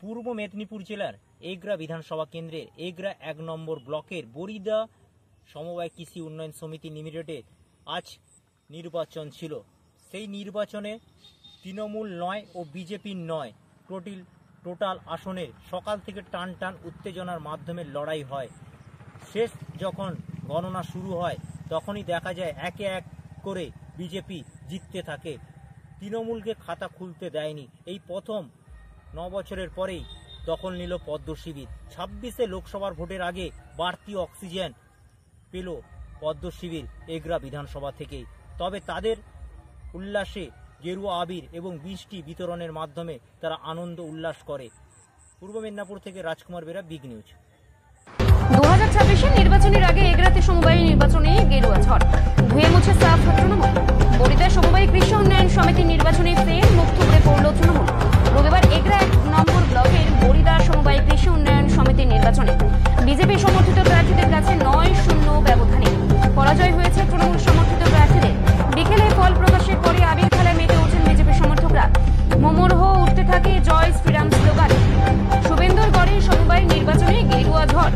পূর্ব মেদিনীপুর জেলার এগরা বিধানসভা কেন্দ্রের এগরা 1 নম্বর ব্লকের বরিদা সমবায় কৃষি উন্নয়ন সমিতি লিমিটেডে আজ নির্বাচন ছিল। সেই নির্বাচনে তৃণমূল নয় ও বিজেপির নয় টোটাল আসনের সকাল থেকে টান টান উত্তেজনার মাধ্যমে লড়াই হয়। শেষ যখন গণনা শুরু হয় তখনই দেখা যায় একে এক করে বিজেপি জিততে থাকে। তৃণমূলকে খাতা খুলতে দেয়নি। এই প্রথম 9 বছরের পরেই দখল নিল পদ্ম শিবির। 26-এ লোকসভার ভোটের আগে বাড়তি অক্সিজেন পেল পদ্ম শিবির এগরা বিধানসভা থেকে। তবে তাদের উল্লাসে গেরুয়া আবির এবং বৃষ্টি বিতরণের মাধ্যমে তারা আনন্দ উল্লাস করে। পূর্ব মেদিনীপুর থেকে রাজকুমার বেরা, বিগ নিউজ। 2026-এর নির্বাচনের আগে এগরাতে সমবায় নির্বাচনে গেরুয়া ঝড়, ধুয়ে মুছে সাফ তৃণমূল। বরিদা সমবায় কৃষি উন্নয়ন সমিতির নির্বাচনে ফের মুখ থুবড়ে পড়ল তৃণমূল। রবিবার এগরা 1 নম্বর ব্লকের বরিদা সমবায় কৃষি উন্নয়ন সমিতির নির্বাচনে বিজেপি সমর্থিত প্রার্থীদের কাছে 9-0 ব্যবধানে পরাজয় হয়েছে তৃণমূল সমর্থিত প্রার্থীদের। বিকেলে ফল প্রকাশের পরে আবির খেলায় মেতে ওঠেন বিজেপি সমর্থকরা। মোমোরহ উঠতে থাকে জয় শ্রীরাম স্লোগান। শুভেন্দুর গড়ে সমবায় নির্বাচনে গেরুয়া ঝড়।